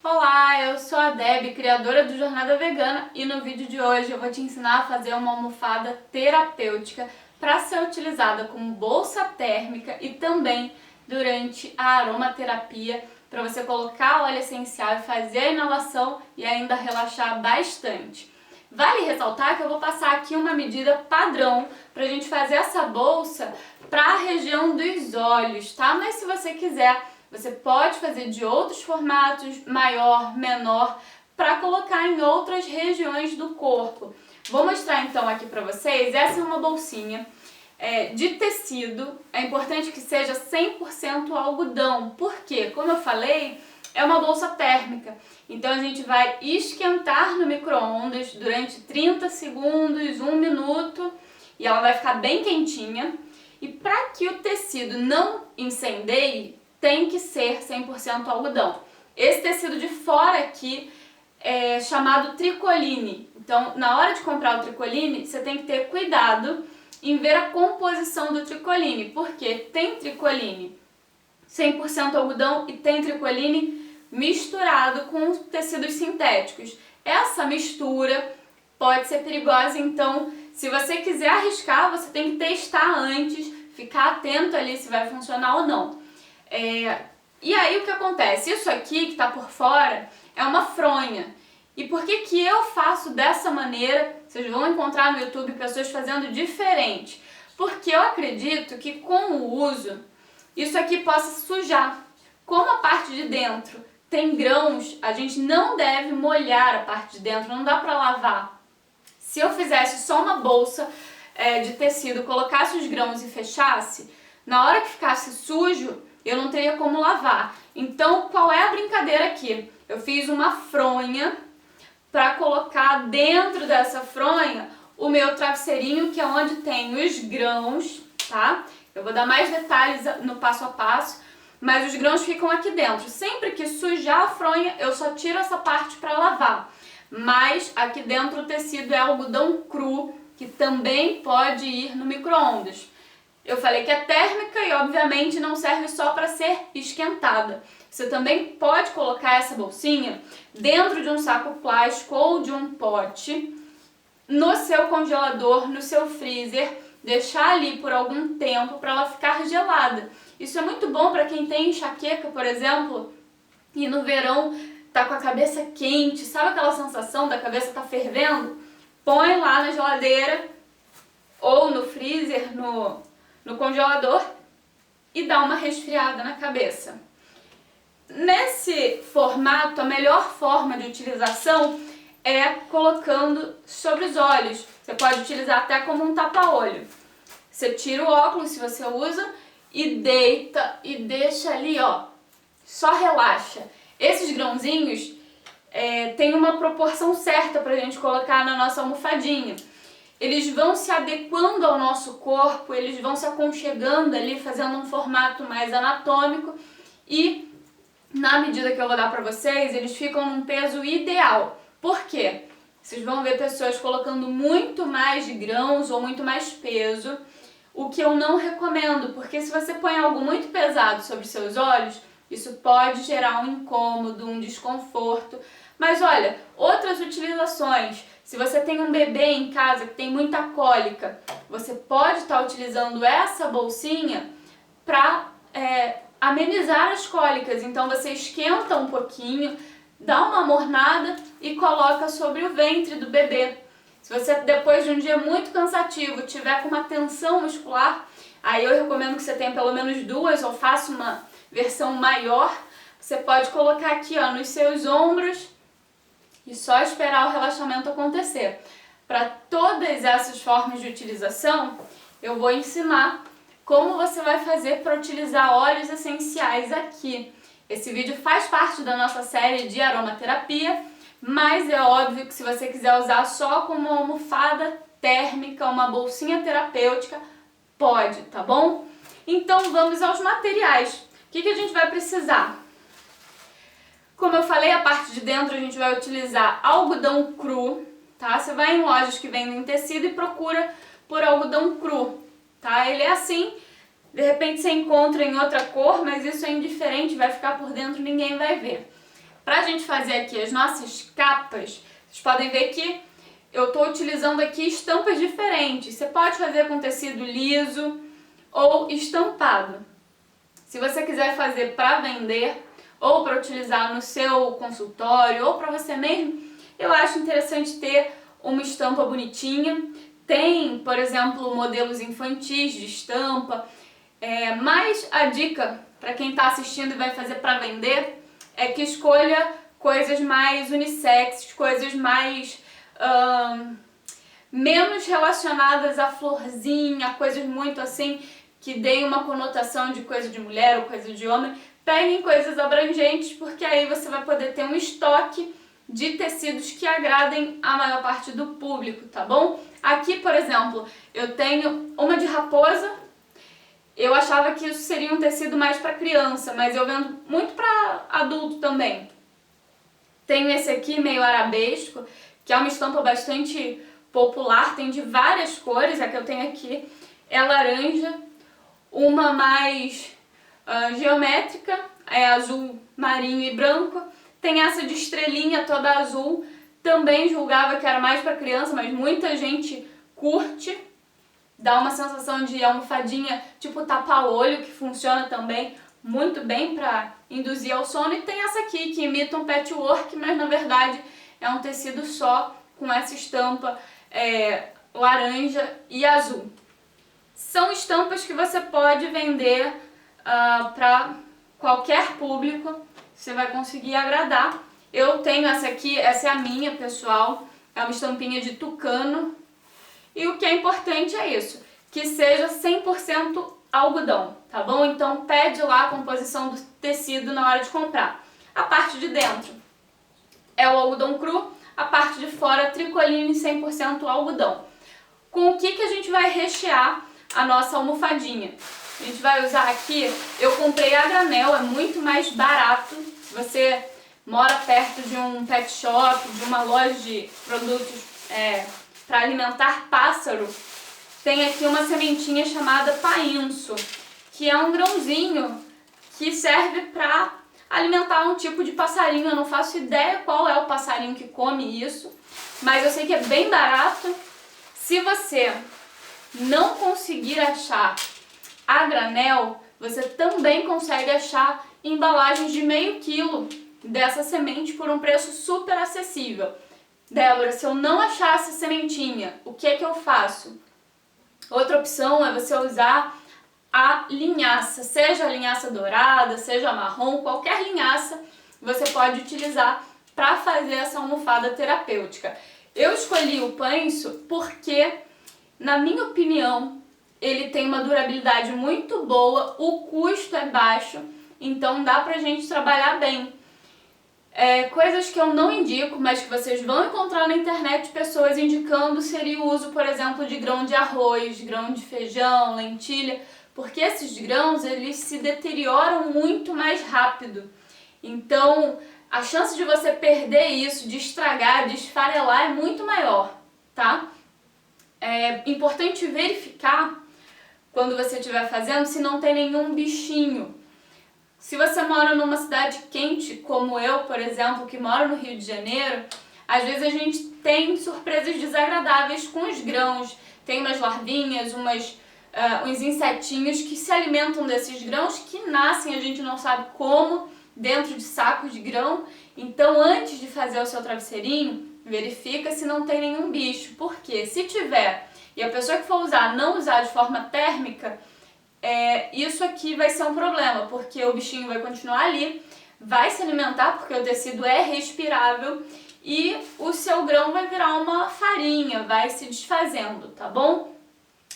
Olá, eu sou a Deb, criadora do Jornada Vegana, e no vídeo de hoje eu vou te ensinar a fazer uma almofada terapêutica para ser utilizada como bolsa térmica e também durante a aromaterapia, para você colocar óleo essencial e fazer a inalação e ainda relaxar bastante. Vale ressaltar que eu vou passar aqui uma medida padrão para a gente fazer essa bolsa para a região dos olhos, tá? Mas se você quiser, você pode fazer de outros formatos, maior, menor, para colocar em outras regiões do corpo. Vou mostrar então aqui para vocês, essa é uma bolsinha de tecido, é importante que seja 100% algodão, porque, como eu falei, é uma bolsa térmica. Então a gente vai esquentar no micro-ondas durante 30 segundos, 1 minuto, e ela vai ficar bem quentinha. E para que o tecido não incendeie, tem que ser 100% algodão. Esse tecido de fora aqui é chamado tricoline. Então, na hora de comprar o tricoline, você tem que ter cuidado em ver a composição do tricoline, porque tem tricoline 100% algodão e tem tricoline misturado com tecidos sintéticos. Essa mistura pode ser perigosa, então, se você quiser arriscar, você tem que testar antes, ficar atento ali se vai funcionar ou não. E aí o que acontece? Isso aqui que está por fora é uma fronha. E por que que eu faço dessa maneira? Vocês vão encontrar no YouTube pessoas fazendo diferente. Porque eu acredito que com o uso, isso aqui possa sujar. Como a parte de dentro tem grãos, a gente não deve molhar a parte de dentro, não dá para lavar. Se eu fizesse só uma bolsa de tecido, colocasse os grãos e fechasse, na hora que ficasse sujo, eu não teria como lavar. Então, qual é a brincadeira aqui? Eu fiz uma fronha para colocar dentro dessa fronha o meu travesseirinho, que é onde tem os grãos, tá? Eu vou dar mais detalhes no passo a passo, mas os grãos ficam aqui dentro. Sempre que sujar a fronha, eu só tiro essa parte para lavar. Mas aqui dentro o tecido é algodão cru, que também pode ir no micro-ondas. Eu falei que é térmica e obviamente não serve só para ser esquentada. Você também pode colocar essa bolsinha dentro de um saco plástico ou de um pote, no seu congelador, no seu freezer, deixar ali por algum tempo para ela ficar gelada. Isso é muito bom para quem tem enxaqueca, por exemplo, e no verão tá com a cabeça quente, sabe aquela sensação da cabeça tá fervendo? Põe lá na geladeira ou no freezer, no congelador, e dá uma resfriada na cabeça. Nesse formato, a melhor forma de utilização é colocando sobre os olhos. Você pode utilizar até como um tapa-olho. Você tira o óculos, se você usa, e deita e deixa ali, ó, só relaxa. Esses grãozinhos tem uma proporção certa pra gente colocar na nossa almofadinha. Eles vão se adequando ao nosso corpo, eles vão se aconchegando ali, fazendo um formato mais anatômico, e na medida que eu vou dar pra vocês, eles ficam num peso ideal. Por quê? Vocês vão ver pessoas colocando muito mais grãos ou muito mais peso, o que eu não recomendo, porque se você põe algo muito pesado sobre seus olhos, isso pode gerar um incômodo, um desconforto. Mas olha, outras utilizações. Se você tem um bebê em casa que tem muita cólica, você pode estar utilizando essa bolsinha para amenizar as cólicas. Então você esquenta um pouquinho, dá uma mornada e coloca sobre o ventre do bebê. Se você depois de um dia muito cansativo tiver com uma tensão muscular, aí eu recomendo que você tenha pelo menos duas ou faça uma versão maior. Você pode colocar aqui, ó, nos seus ombros e só esperar o relaxamento acontecer. Para todas essas formas de utilização, eu vou ensinar como você vai fazer para utilizar óleos essenciais aqui. Esse vídeo faz parte da nossa série de aromaterapia, mas é óbvio que se você quiser usar só como uma almofada térmica, uma bolsinha terapêutica, pode, tá bom? Então vamos aos materiais. O que a gente vai precisar? Como eu falei, a parte de dentro a gente vai utilizar algodão cru, tá? Você vai em lojas que vendem tecido e procura por algodão cru, tá? Ele é assim, de repente você encontra em outra cor, mas isso é indiferente, vai ficar por dentro, ninguém vai ver. Pra gente fazer aqui as nossas capas, vocês podem ver que eu estou utilizando aqui estampas diferentes. Você pode fazer com tecido liso ou estampado. Se você quiser fazer para vender ou para utilizar no seu consultório ou para você mesmo, eu acho interessante ter uma estampa bonitinha. Tem, por exemplo, modelos infantis de estampa, mas a dica para quem está assistindo e vai fazer para vender é que escolha coisas mais unissex, coisas mais menos relacionadas à florzinha, coisas muito assim que deem uma conotação de coisa de mulher ou coisa de homem. Peguem coisas abrangentes, porque aí você vai poder ter um estoque de tecidos que agradem a maior parte do público, tá bom? Aqui, por exemplo, eu tenho uma de raposa. Eu achava que isso seria um tecido mais para criança, mas eu vendo muito para adulto também. Tenho esse aqui meio arabesco, que é uma estampa bastante popular, tem de várias cores. A que eu tenho aqui é laranja, uma mais geométrica, é azul marinho e branco. Tem essa de estrelinha toda azul, também julgava que era mais para criança, mas muita gente curte. Dá uma sensação de almofadinha tipo tapa-olho, que funciona também muito bem para induzir ao sono. E tem essa aqui que imita um patchwork, mas na verdade é um tecido só com essa estampa laranja e azul. São estampas que você pode vender para qualquer público, você vai conseguir agradar. Eu tenho essa aqui, essa é a minha pessoal, é uma estampinha de tucano. E o que é importante é isso, que seja 100% algodão, tá bom? Então pede lá a composição do tecido na hora de comprar. A parte de dentro é o algodão cru, a parte de fora tricoline 100% algodão. Com o que a gente vai rechear a nossa almofadinha? A gente vai usar aqui, eu comprei a granel, é muito mais barato. Se você mora perto de um pet shop, de uma loja de produtos para alimentar pássaro, tem aqui uma sementinha chamada painço, que é um grãozinho que serve para alimentar um tipo de passarinho. Eu não faço ideia qual é o passarinho que come isso, mas eu sei que é bem barato. Se você não conseguir achar a granel, você também consegue achar embalagens de meio quilo dessa semente por um preço super acessível. Débora, se eu não achar essa sementinha, o que é que eu faço? Outra opção é você usar a linhaça, seja a linhaça dourada, seja a marrom, qualquer linhaça você pode utilizar para fazer essa almofada terapêutica. Eu escolhi o painço porque, na minha opinião, ele tem uma durabilidade muito boa, o custo é baixo, então dá pra gente trabalhar bem. Coisas que eu não indico, mas que vocês vão encontrar na internet pessoas indicando, seria o uso, por exemplo, de grão de arroz, grão de feijão, lentilha, porque esses grãos eles se deterioram muito mais rápido. Então, a chance de você perder isso, de estragar, de esfarelar é muito maior, tá? É importante verificar, quando você estiver fazendo, se não tem nenhum bichinho. Se você mora numa cidade quente, como eu, por exemplo, que moro no Rio de Janeiro, às vezes a gente tem surpresas desagradáveis com os grãos. Tem umas larvinhas, uns insetinhos que se alimentam desses grãos, que nascem, a gente não sabe como, dentro de sacos de grão. Então, antes de fazer o seu travesseirinho, verifica se não tem nenhum bicho. Porque se tiver, e a pessoa que for usar não usar de forma térmica, isso aqui vai ser um problema, porque o bichinho vai continuar ali, vai se alimentar, porque o tecido é respirável, e o seu grão vai virar uma farinha, vai se desfazendo, tá bom?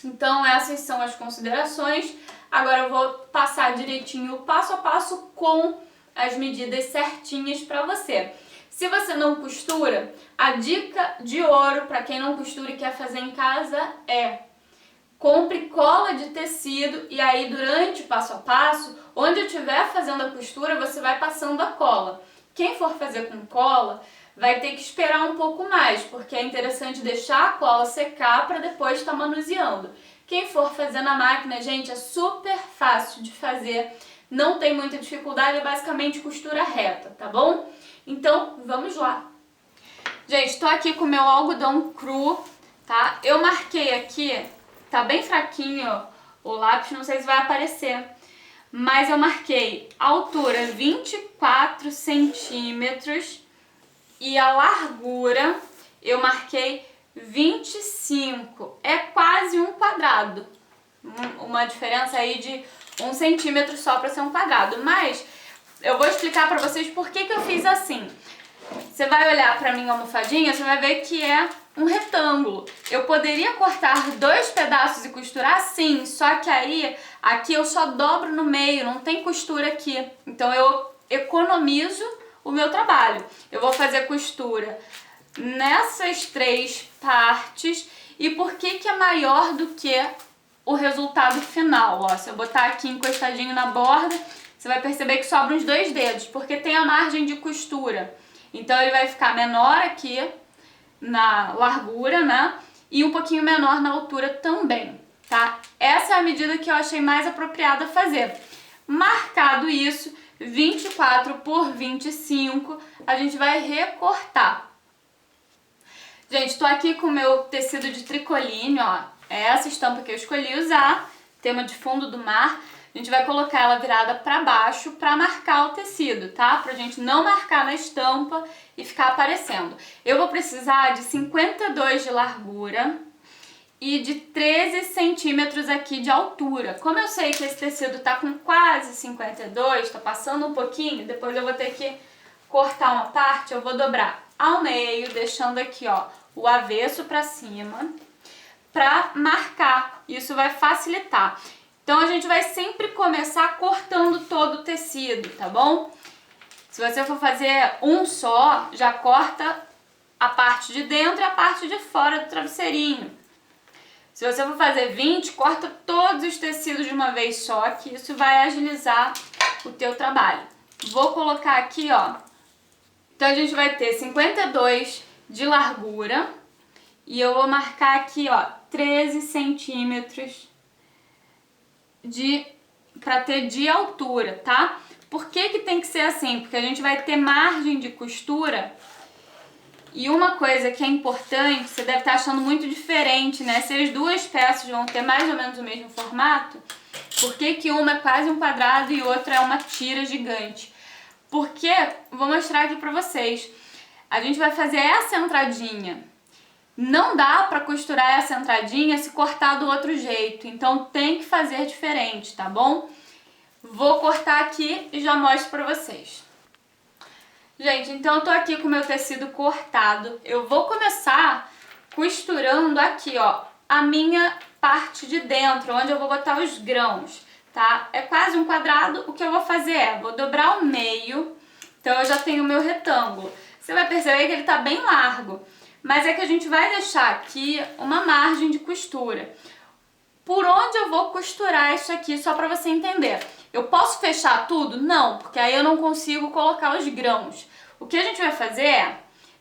Então essas são as considerações. Agora eu vou passar direitinho o passo a passo com as medidas certinhas para você. Se você não costura, a dica de ouro para quem não costura e quer fazer em casa é: compre cola de tecido e aí durante o passo a passo, onde eu estiver fazendo a costura, você vai passando a cola. Quem for fazer com cola vai ter que esperar um pouco mais, porque é interessante deixar a cola secar para depois estar manuseando. Quem for fazer na máquina, gente, é super fácil de fazer, não tem muita dificuldade, é basicamente costura reta, tá bom? Então, vamos lá. Gente, tô aqui com o meu algodão cru, tá? Eu marquei aqui, tá bem fraquinho o lápis, não sei se vai aparecer, mas eu marquei a altura 24 centímetros e a largura eu marquei 25, é quase um quadrado, uma diferença aí de 1 centímetro só para ser um quadrado, mas eu vou explicar para vocês por que eu fiz assim. Você vai olhar para minha almofadinha, você vai ver que é um retângulo. Eu poderia cortar 2 pedaços e costurar sim, só que aí aqui eu só dobro no meio, não tem costura aqui. Então eu economizo o meu trabalho. Eu vou fazer costura nessas 3 partes. E por que é maior do que o resultado final? Ó, se eu botar aqui encostadinho na borda, você vai perceber que sobra uns 2 dedos, porque tem a margem de costura. Então ele vai ficar menor aqui na largura, né? E um pouquinho menor na altura também, tá? Essa é a medida que eu achei mais apropriada fazer. Marcado isso, 24 por 25, a gente vai recortar. Gente, tô aqui com o meu tecido de tricoline, ó. É essa estampa que eu escolhi usar, tema de fundo do mar. A gente vai colocar ela virada para baixo para marcar o tecido, tá? Pra gente não marcar na estampa e ficar aparecendo. Eu vou precisar de 52 de largura e de 13 centímetros aqui de altura. Como eu sei que esse tecido tá com quase 52, tá passando um pouquinho, depois eu vou ter que cortar uma parte, eu vou dobrar ao meio, deixando aqui, ó, o avesso para cima, para marcar. Isso vai facilitar. Então a gente vai sempre começar cortando todo o tecido, tá bom? Se você for fazer um só, já corta a parte de dentro e a parte de fora do travesseirinho. Se você for fazer 20, corta todos os tecidos de uma vez só, que isso vai agilizar o teu trabalho. Vou colocar aqui, ó. Então a gente vai ter 52 de largura e eu vou marcar aqui, ó, 13 centímetros para ter de altura, tá? Por que tem que ser assim? Porque a gente vai ter margem de costura. E uma coisa que é importante, você deve estar achando muito diferente, né? Se as duas peças vão ter mais ou menos o mesmo formato, por que uma é quase um quadrado e outra é uma tira gigante? Porque, vou mostrar aqui pra vocês, a gente vai fazer essa entradinha. Não dá pra costurar essa entradinha se cortar do outro jeito, então tem que fazer diferente, tá bom? Vou cortar aqui e já mostro pra vocês. Gente, então eu tô aqui com o meu tecido cortado. Eu vou começar costurando aqui, ó, a minha parte de dentro, onde eu vou botar os grãos, tá? É quase um quadrado, o que eu vou fazer é, vou dobrar o meio, então eu já tenho o meu retângulo. Você vai perceber que ele tá bem largo, mas é que a gente vai deixar aqui uma margem de costura. Por onde eu vou costurar isso aqui, só pra você entender. Eu posso fechar tudo? Não, porque aí eu não consigo colocar os grãos. O que a gente vai fazer é,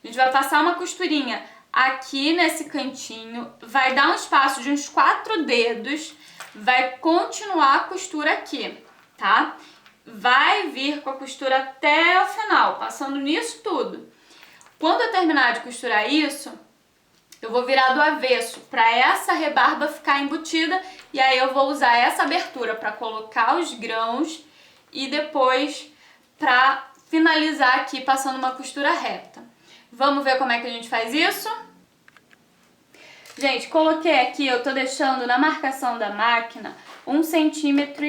a gente vai passar uma costurinha aqui nesse cantinho, vai dar um espaço de uns 4 dedos, vai continuar a costura aqui, tá? Vai vir com a costura até o final, passando nisso tudo. Quando eu terminar de costurar isso, eu vou virar do avesso para essa rebarba ficar embutida e aí eu vou usar essa abertura para colocar os grãos e depois para finalizar aqui passando uma costura reta. Vamos ver como é que a gente faz isso? Gente, coloquei aqui, eu tô deixando na marcação da máquina 1,5 centímetro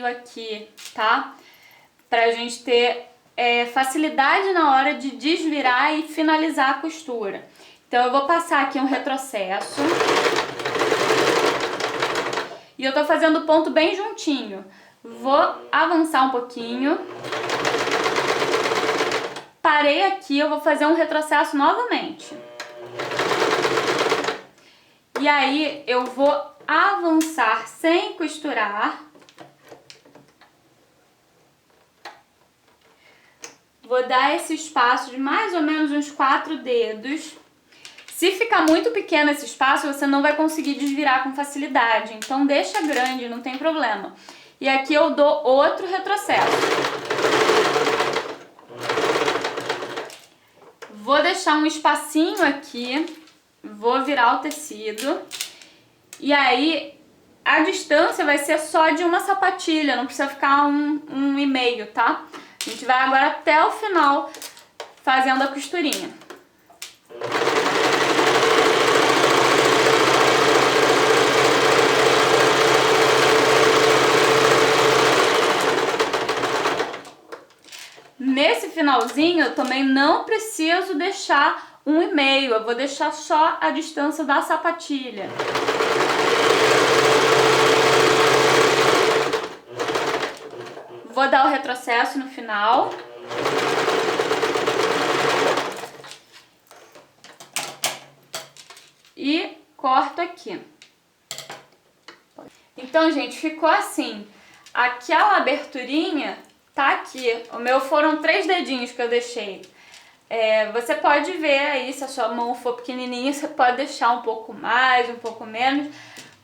aqui, tá? Pra gente ter facilidade na hora de desvirar e finalizar a costura. Então eu vou passar aqui um retrocesso. E eu tô fazendo o ponto bem juntinho. Vou avançar um pouquinho. Parei aqui, eu vou fazer um retrocesso novamente. E aí eu vou avançar sem costurar. Vou dar esse espaço de mais ou menos uns 4 dedos. Se ficar muito pequeno esse espaço, você não vai conseguir desvirar com facilidade. Então deixa grande, não tem problema. E aqui eu dou outro retrocesso. Vou deixar um espacinho aqui, vou virar o tecido. E aí, a distância vai ser só de uma sapatilha, não precisa ficar um e meio, tá? A gente vai agora até o final fazendo a costurinha. Nesse finalzinho eu também não preciso deixar 1,5, eu vou deixar só a distância da sapatilha. Vou dar o retrocesso no final. E corto aqui. Então, gente, ficou assim. Aquela aberturinha tá aqui. O meu foram 3 dedinhos que eu deixei. Você pode ver aí, se a sua mão for pequenininha, você pode deixar um pouco mais, um pouco menos.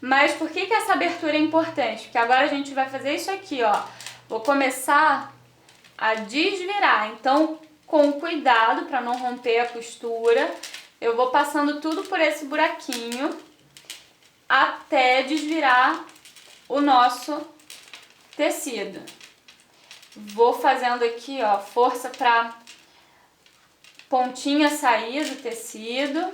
Mas por que essa abertura é importante? Porque agora a gente vai fazer isso aqui, ó. Vou começar a desvirar. Então, com cuidado para não romper a costura, eu vou passando tudo por esse buraquinho até desvirar o nosso tecido. Vou fazendo aqui, ó, força para pontinha sair do tecido.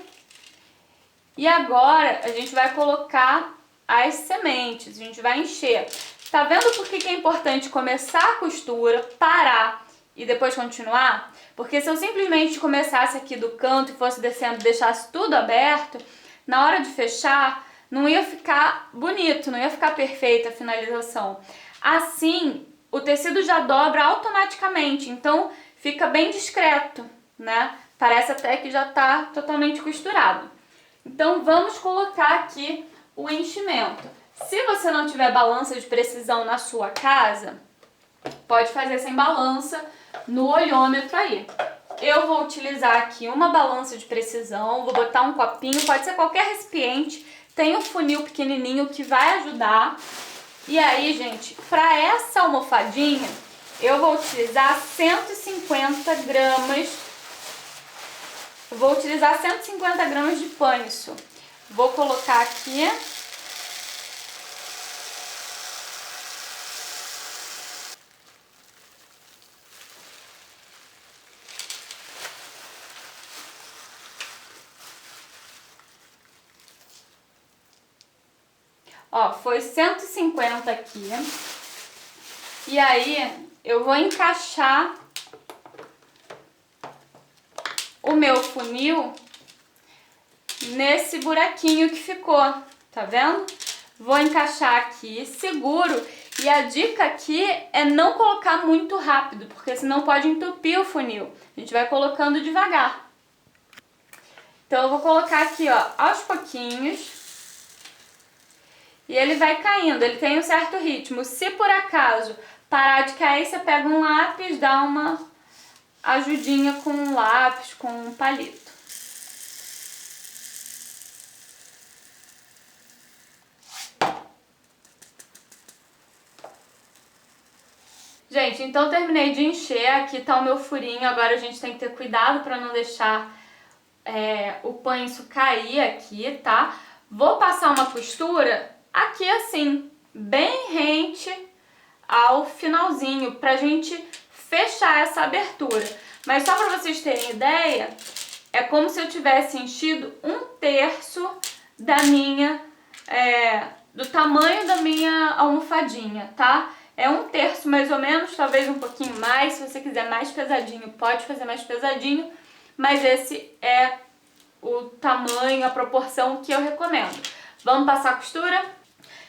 E agora a gente vai colocar as sementes, a gente vai encher. Tá vendo por que é importante começar a costura, parar e depois continuar? Porque se eu simplesmente começasse aqui do canto e fosse descendo e deixasse tudo aberto, na hora de fechar não ia ficar bonito, não ia ficar perfeita a finalização. Assim, o tecido já dobra automaticamente, então fica bem discreto, né? Parece até que já tá totalmente costurado. Então vamos colocar aqui o enchimento. Se você não tiver balança de precisão na sua casa, pode fazer sem balança no olhômetro aí. Eu vou utilizar aqui uma balança de precisão, vou botar um copinho, pode ser qualquer recipiente, tem um funil pequenininho que vai ajudar. E aí, gente, para essa almofadinha, eu vou utilizar 150 gramas, de pâncio. Vou colocar aqui. Ó, foi 150 aqui. E aí, eu vou encaixar o meu funil nesse buraquinho que ficou, tá vendo? Vou encaixar aqui, seguro. E a dica aqui é não colocar muito rápido, porque senão pode entupir o funil. A gente vai colocando devagar. Então eu vou colocar aqui, ó, aos pouquinhos. E ele vai caindo, ele tem um certo ritmo. Se por acaso parar de cair, você pega um lápis, dá uma ajudinha com um lápis, com um palito. Gente, então terminei de encher, aqui tá o meu furinho, agora a gente tem que ter cuidado para não deixar o pâncio cair aqui, tá? Vou passar uma costura aqui assim, bem rente ao finalzinho, pra gente fechar essa abertura. Mas só pra vocês terem ideia, é como se eu tivesse enchido 1/3 da minha, do tamanho da minha almofadinha, tá? É 1/3 mais ou menos, talvez um pouquinho mais. Se você quiser mais pesadinho, pode fazer mais pesadinho. Mas esse é o tamanho, a proporção que eu recomendo. Vamos passar a costura?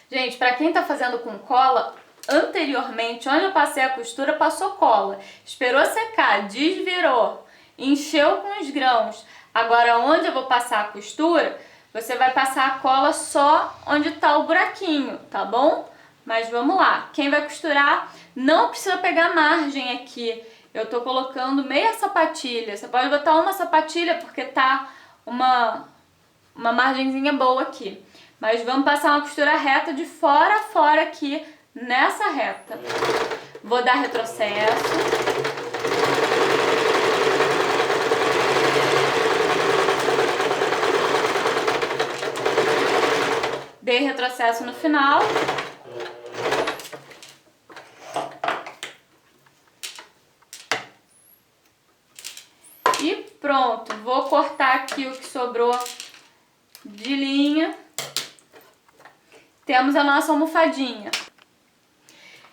Gente, pra quem tá fazendo com cola, anteriormente, onde eu passei a costura, passou cola. Esperou secar, desvirou, encheu com os grãos. Agora, onde eu vou passar a costura, você vai passar a cola só onde tá o buraquinho, tá bom? Mas vamos lá. Quem vai costurar não precisa pegar margem aqui. Eu tô colocando meia sapatilha. Você pode botar uma sapatilha porque tá uma margenzinha boa aqui. Mas vamos passar uma costura reta de fora a fora aqui, nessa reta. Vou dar retrocesso. Dei retrocesso no final. E pronto, vou cortar aqui o que sobrou de linha. Temos a nossa almofadinha.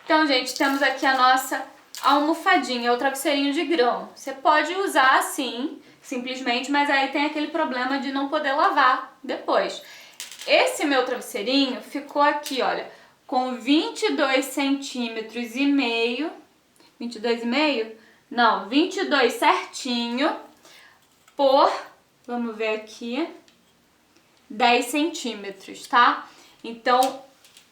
Então, gente, temos aqui a nossa almofadinha, o travesseirinho de grão. Você pode usar assim, simplesmente, mas aí tem aquele problema de não poder lavar depois. Esse meu travesseirinho ficou aqui, olha, com 22 centímetros e meio. 22,5? Não, 22 certinho por, vamos ver aqui, 10 centímetros, tá? Então,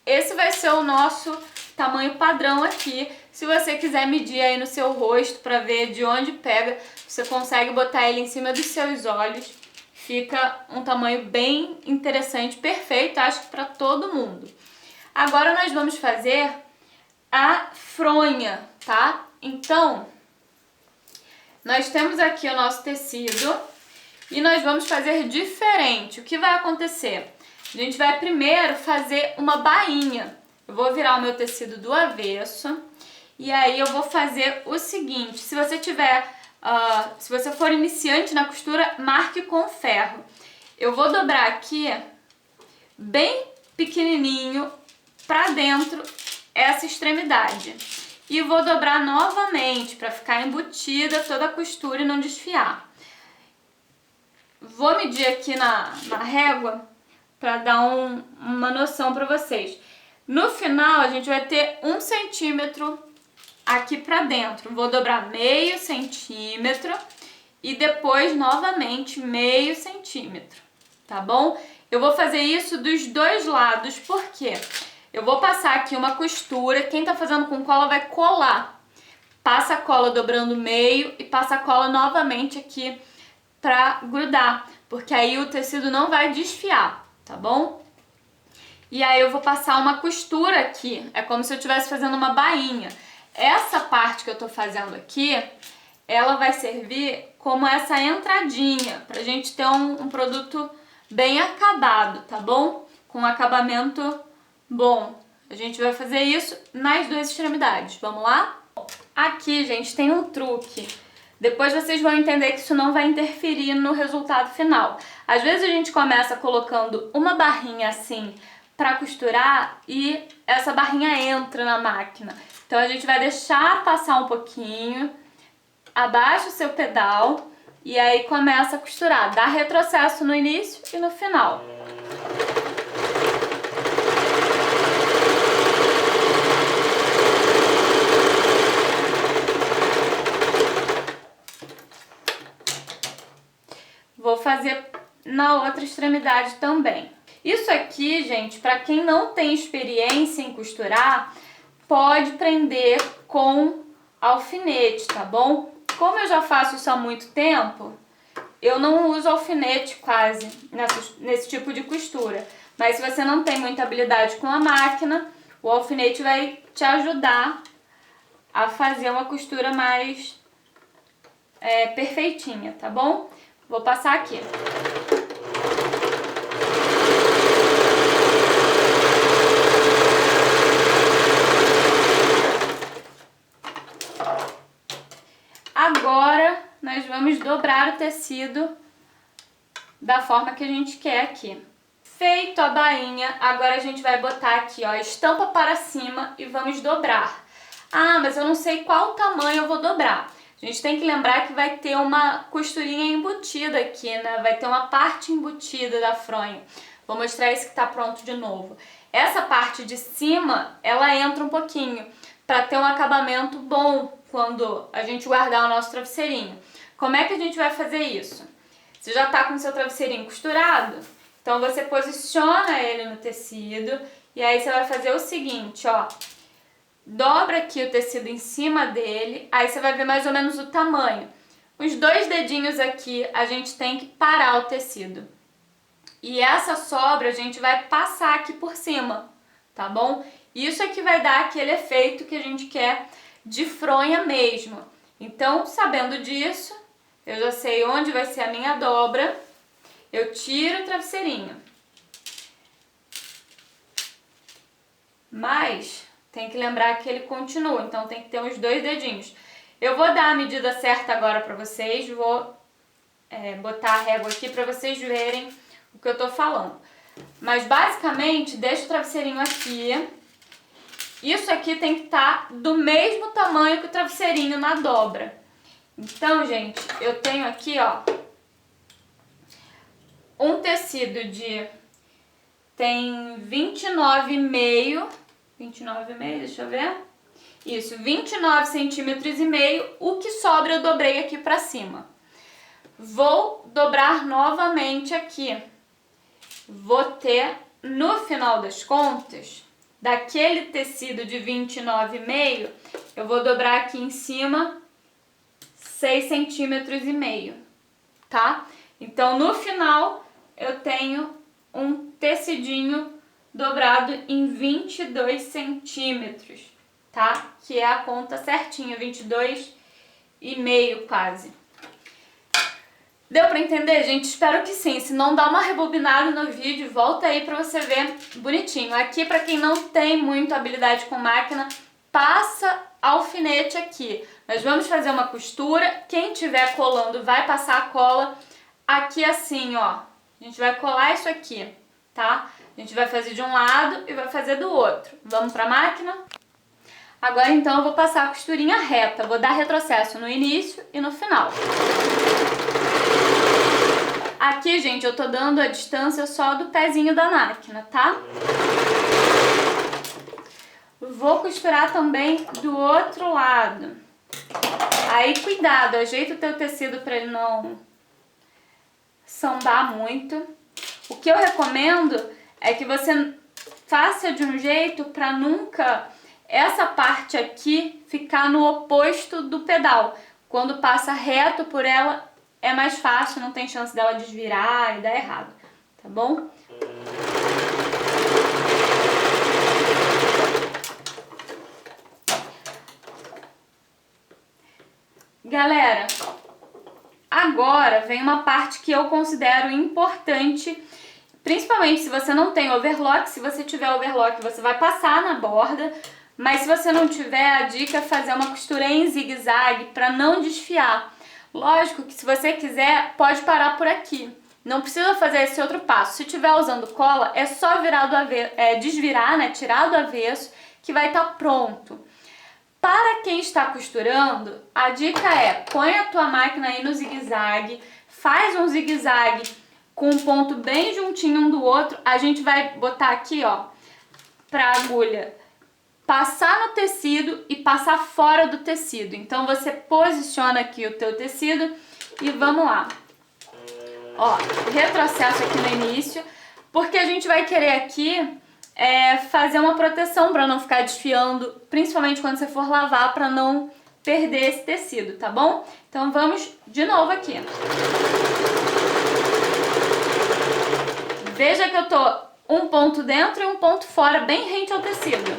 esse vai ser o nosso tamanho padrão aqui. Se você quiser medir aí no seu rosto para ver de onde pega, você consegue botar ele em cima dos seus olhos. Fica um tamanho bem interessante, perfeito, acho que para todo mundo. Agora nós vamos fazer a fronha, tá? Então, nós temos aqui o nosso tecido e nós vamos fazer diferente. O que vai acontecer? A gente vai primeiro fazer uma bainha. Eu vou virar o meu tecido do avesso e aí eu vou fazer o seguinte. Se você tiver, se você for iniciante na costura, marque com ferro. Eu vou dobrar aqui bem pequenininho para dentro essa extremidade. E vou dobrar novamente para ficar embutida toda a costura e não desfiar. Vou medir aqui na régua para dar uma noção para vocês. No final a gente vai ter 1 centímetro aqui para dentro. Vou dobrar meio centímetro e depois novamente meio centímetro, tá bom? Eu vou fazer isso dos dois lados, porque eu vou passar aqui uma costura, quem tá fazendo com cola vai colar. Passa a cola dobrando meio e passa a cola novamente aqui pra grudar, porque aí o tecido não vai desfiar, tá bom? E aí eu vou passar uma costura aqui, é como se eu estivesse fazendo uma bainha. Essa parte que eu tô fazendo aqui, ela vai servir como essa entradinha, pra gente ter um produto bem acabado, tá bom? Com um acabamento bom. A gente vai fazer isso nas duas extremidades. Vamos lá? Aqui, gente, tem um truque. Depois vocês vão entender que isso não vai interferir no resultado final. Às vezes a gente começa colocando uma barrinha assim pra costurar e essa barrinha entra na máquina. Então a gente vai deixar passar um pouquinho, abaixa o seu pedal e aí começa a costurar. Dá retrocesso no início e no final. Vou fazer na outra extremidade também. Isso aqui, gente, para quem não tem experiência em costurar, pode prender com alfinete, tá bom? Como eu já faço isso há muito tempo, eu não uso alfinete quase nesse tipo de costura. Mas se você não tem muita habilidade com a máquina, o alfinete vai te ajudar a fazer uma costura mais perfeitinha, tá bom? Vou passar aqui. Agora nós vamos dobrar o tecido da forma que a gente quer aqui. Feito a bainha, agora a gente vai botar aqui, ó, estampa para cima e vamos dobrar. Ah, mas eu não sei qual tamanho eu vou dobrar. A gente tem que lembrar que vai ter uma costurinha embutida aqui, né? Vai ter uma parte embutida da fronha. Vou mostrar esse que tá pronto de novo. Essa parte de cima, ela entra um pouquinho, para ter um acabamento bom quando a gente guardar o nosso travesseirinho. Como é que a gente vai fazer isso? Você já tá com o seu travesseirinho costurado? Então você posiciona ele no tecido e aí você vai fazer o seguinte, ó. Dobra aqui o tecido em cima dele, aí você vai ver mais ou menos o tamanho. Os 2 dedinhos aqui a gente tem que parar o tecido. E essa sobra a gente vai passar aqui por cima, tá bom? Isso é que vai dar aquele efeito que a gente quer de fronha mesmo. Então, sabendo disso, eu já sei onde vai ser a minha dobra. Eu tiro o travesseirinho. Mas tem que lembrar que ele continua, então tem que ter uns 2 dedinhos. Eu vou dar a medida certa agora pra vocês, vou botar a régua aqui pra vocês verem o que eu tô falando. Mas basicamente, deixa o travesseirinho aqui. Isso aqui tem que estar do mesmo tamanho que o travesseirinho na dobra. Então, gente, eu tenho aqui, ó, um tecido de... tem 29,5, deixa eu ver. Isso, 29 centímetros e meio, o que sobra eu dobrei aqui pra cima. Vou dobrar novamente aqui. Vou ter, no final das contas, daquele tecido de 29,5, eu vou dobrar aqui em cima 6 centímetros e meio, tá? Então, no final, eu tenho um tecidinho dobrado em 22 centímetros, tá? Que é a conta certinha, 22,5 quase. Deu pra entender, gente? Espero que sim. Se não, dá uma rebobinada no vídeo, volta aí pra você ver bonitinho. Aqui, pra quem não tem muita habilidade com máquina, passa alfinete aqui. Nós vamos fazer uma costura. Quem tiver colando vai passar a cola aqui assim, ó. A gente vai colar isso aqui, tá? A gente vai fazer de um lado e vai fazer do outro. Vamos pra máquina? Agora, então, eu vou passar a costurinha reta. Vou dar retrocesso no início e no final. Aqui, gente, eu tô dando a distância só do pezinho da máquina, tá? Vou costurar também do outro lado. Aí, cuidado, ajeita o teu tecido pra ele não sambar muito. O que eu recomendo é que você faça de um jeito pra nunca essa parte aqui ficar no oposto do pedal. Quando passa reto por ela, é mais fácil, não tem chance dela desvirar e dar errado, tá bom? Galera, agora vem uma parte que eu considero importante, principalmente se você não tem overlock. Se você tiver overlock, você vai passar na borda, mas se você não tiver, a dica é fazer uma costura em zigue-zague para não desfiar. Lógico que se você quiser, pode parar por aqui. Não precisa fazer esse outro passo. Se estiver usando cola, é só virar do avesso, desvirar, né? Tirar do avesso, que vai estar pronto. Para quem está costurando, a dica é: põe a tua máquina aí no zigue-zague, faz um zigue-zague com um ponto bem juntinho um do outro. A gente vai botar aqui, ó, pra agulha passar no tecido e passar fora do tecido. Então você posiciona aqui o teu tecido e vamos lá. Ó, retrocesso aqui no início, porque a gente vai querer aqui fazer uma proteção para não ficar desfiando, principalmente quando você for lavar, para não perder esse tecido, tá bom? Então vamos de novo aqui. Veja que eu tô um ponto dentro e um ponto fora, bem rente ao tecido.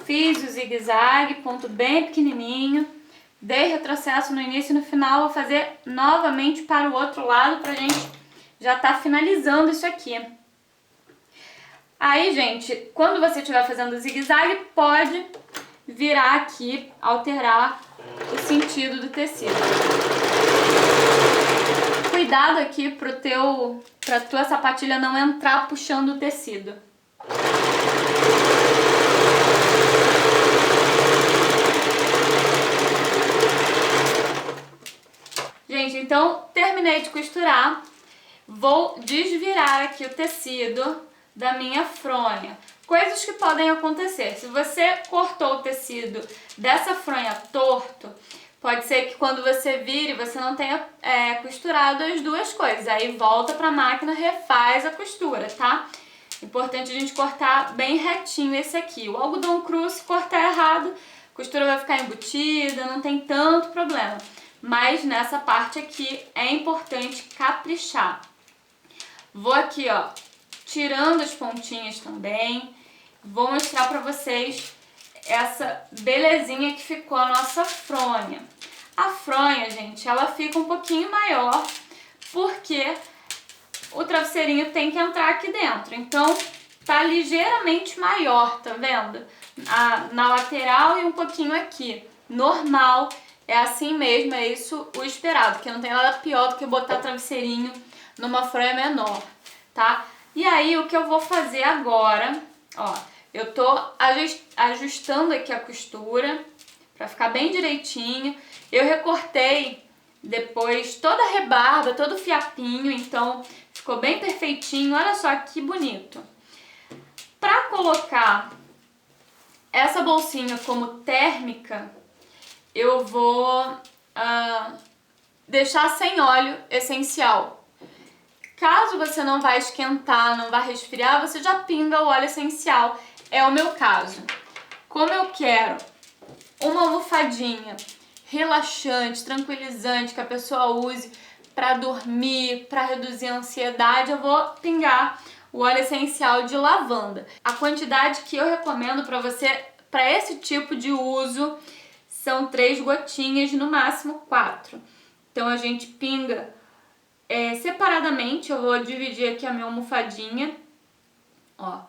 Fiz o zigue-zague, ponto bem pequenininho, dei retrocesso no início e no final vou fazer novamente para o outro lado pra gente já tá finalizando isso aqui. Aí, gente, quando você estiver fazendo o zigue-zague, pode virar aqui, alterar o sentido do tecido. Cuidado aqui pra tua sapatilha não entrar puxando o tecido. Gente, então terminei de costurar, vou desvirar aqui o tecido da minha fronha. Coisas que podem acontecer: se você cortou o tecido dessa fronha torto, pode ser que quando você vire você não tenha costurado as duas coisas. Aí volta pra máquina, refaz a costura, tá? Importante a gente cortar bem retinho esse aqui. O algodão cru, se cortar errado, a costura vai ficar embutida, não tem tanto problema. Mas nessa parte aqui é importante caprichar. Vou aqui, ó, tirando as pontinhas também. Vou mostrar pra vocês essa belezinha que ficou a nossa fronha. A fronha, gente, ela fica um pouquinho maior, porque o travesseirinho tem que entrar aqui dentro. Então, tá ligeiramente maior, tá vendo? Na lateral e um pouquinho aqui. Normal, é assim mesmo, é isso o esperado, que não tem nada pior do que botar travesseirinho numa fronha menor, tá? E aí, o que eu vou fazer agora, ó, eu tô ajustando aqui a costura pra ficar bem direitinho. Eu recortei depois toda a rebarba, todo o fiapinho, então ficou bem perfeitinho. Olha só que bonito. Pra colocar essa bolsinha como térmica, eu vou deixar sem óleo essencial. Caso você não vai esquentar, não vai resfriar, você já pinga o óleo essencial. É o meu caso. Como eu quero uma almofadinha relaxante, tranquilizante, que a pessoa use para dormir, para reduzir a ansiedade, eu vou pingar o óleo essencial de lavanda. A quantidade que eu recomendo para você, para esse tipo de uso, são 3 gotinhas, no máximo 4. Então a gente pinga separadamente. Eu vou dividir aqui a minha almofadinha, ó,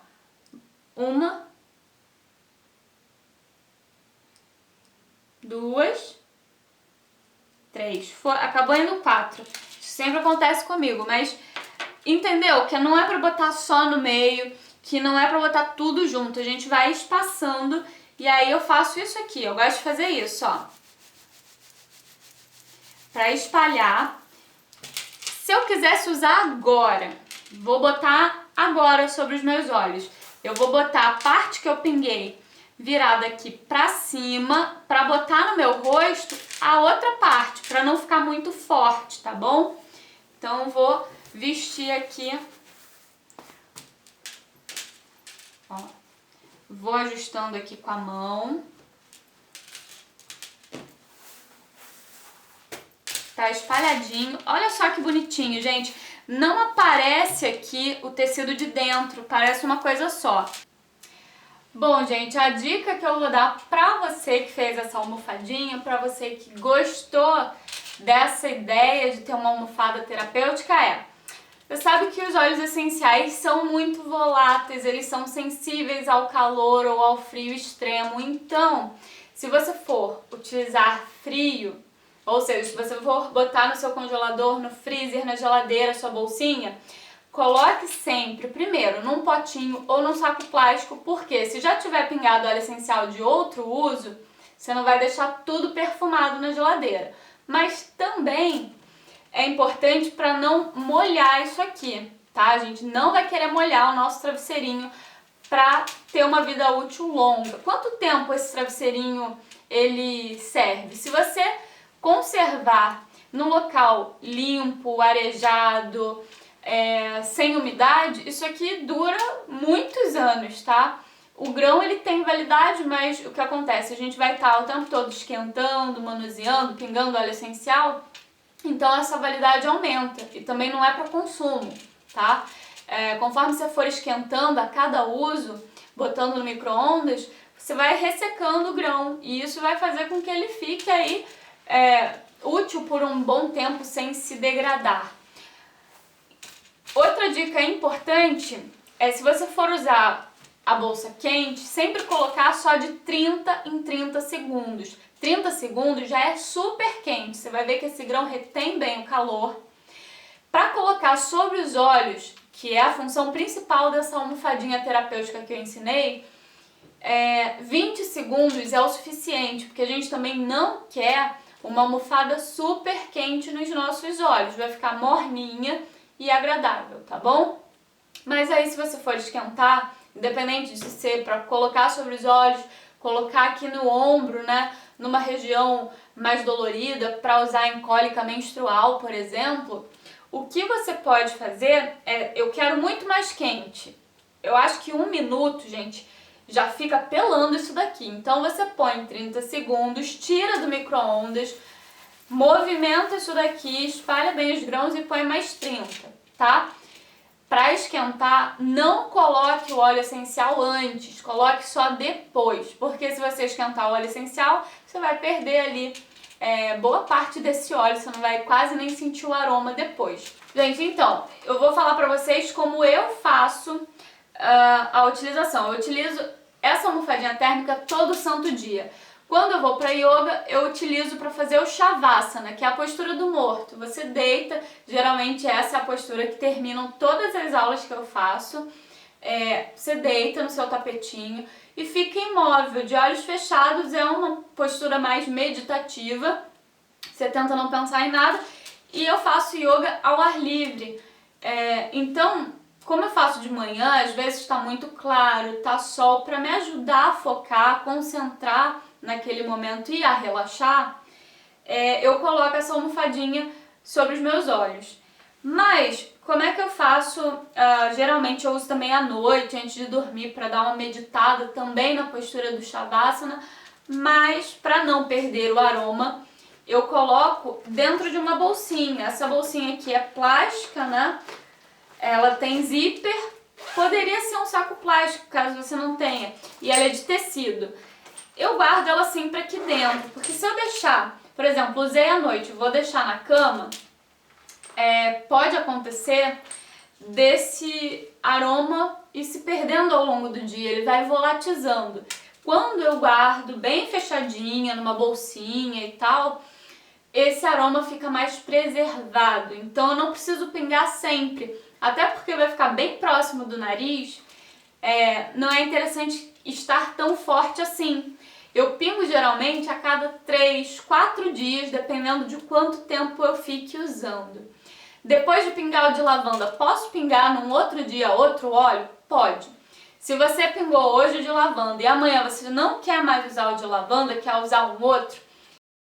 1, 2, 3, acabou indo 4. Isso sempre acontece comigo, mas entendeu? Que não é pra botar só no meio, que não é pra botar tudo junto. A gente vai espaçando e aí eu faço isso aqui. Eu gosto de fazer isso, ó, pra espalhar. Se eu quisesse usar agora, vou botar agora sobre os meus olhos. Eu vou botar a parte que eu pinguei virada aqui pra cima, pra botar no meu rosto a outra parte, pra não ficar muito forte, tá bom? Então eu vou vestir aqui, ó, vou ajustando aqui com a mão. Tá espalhadinho. Olha só que bonitinho, gente. Não aparece aqui o tecido de dentro, parece uma coisa só. Bom, gente, a dica que eu vou dar pra você que fez essa almofadinha, pra você que gostou dessa ideia de ter uma almofada terapêutica é: você sabe que os óleos essenciais são muito voláteis, eles são sensíveis ao calor ou ao frio extremo. Então, se você for utilizar frio, ou seja, se você for botar no seu congelador, no freezer, na geladeira, sua bolsinha, coloque sempre, primeiro, num potinho ou num saco plástico, porque se já tiver pingado óleo essencial de outro uso, você não vai deixar tudo perfumado na geladeira. Mas também é importante para não molhar isso aqui, tá? A gente não vai querer molhar o nosso travesseirinho para ter uma vida útil longa. Quanto tempo esse travesseirinho ele serve? Se você conservar num local limpo, arejado, sem umidade, isso aqui dura muitos anos, tá? O grão ele tem validade, mas o que acontece? A gente vai estar o tempo todo esquentando, manuseando, pingando óleo essencial, então essa validade aumenta e também não é para consumo, tá? Conforme você for esquentando a cada uso, botando no micro-ondas, você vai ressecando o grão e isso vai fazer com que ele fique aí útil por um bom tempo sem se degradar. Outra dica importante é, se você for usar a bolsa quente, sempre colocar só de 30 em 30 segundos. 30 segundos já é super quente, você vai ver que esse grão retém bem o calor. Para colocar sobre os olhos, que é a função principal dessa almofadinha terapêutica que eu ensinei, 20 segundos é o suficiente, porque a gente também não quer uma almofada super quente nos nossos olhos, vai ficar morninha e agradável, tá bom? Mas aí se você for esquentar, independente de ser para colocar sobre os olhos, colocar aqui no ombro, né, numa região mais dolorida, para usar em cólica menstrual, por exemplo, o que você pode fazer eu quero muito mais quente. Eu acho que 1 minuto, gente, já fica pelando isso daqui. Então você põe 30 segundos, tira do micro-ondas, movimenta isso daqui, espalha bem os grãos e põe mais 30, tá? Para esquentar, não coloque o óleo essencial antes, coloque só depois, porque se você esquentar o óleo essencial, você vai perder ali boa parte desse óleo, você não vai quase nem sentir o aroma depois. Gente, então, eu vou falar pra vocês como eu faço a utilização. Eu utilizo essa almofadinha térmica todo santo dia. Quando eu vou para yoga, eu utilizo para fazer o Shavasana, que é a postura do morto. Você deita, geralmente essa é a postura que terminam todas as aulas que eu faço. Você deita no seu tapetinho e fica imóvel, de olhos fechados. É uma postura mais meditativa. Você tenta não pensar em nada. E eu faço yoga ao ar livre. Então, como eu faço de manhã, às vezes está muito claro, está sol, para me ajudar a focar, a concentrar naquele momento e a relaxar, eu coloco essa almofadinha sobre os meus olhos. Mas, como é que eu faço? Geralmente eu uso também à noite, antes de dormir, para dar uma meditada também na postura do Shavasana, mas para não perder o aroma, eu coloco dentro de uma bolsinha. Essa bolsinha aqui é plástica, né? Ela tem zíper, poderia ser um saco plástico, caso você não tenha, e ela é de tecido. Eu guardo ela sempre aqui dentro, porque se eu deixar, por exemplo, usei à noite, vou deixar na cama, pode acontecer desse aroma ir se perdendo ao longo do dia, ele vai volatizando. Quando eu guardo bem fechadinha, numa bolsinha e tal, esse aroma fica mais preservado, então eu não preciso pingar sempre, até porque vai ficar bem próximo do nariz, não é interessante estar tão forte assim. Eu pingo geralmente a cada 3, 4 dias, dependendo de quanto tempo eu fique usando. Depois de pingar o de lavanda, posso pingar num outro dia outro óleo? Pode. Se você pingou hoje o de lavanda e amanhã você não quer mais usar o de lavanda, quer usar um outro,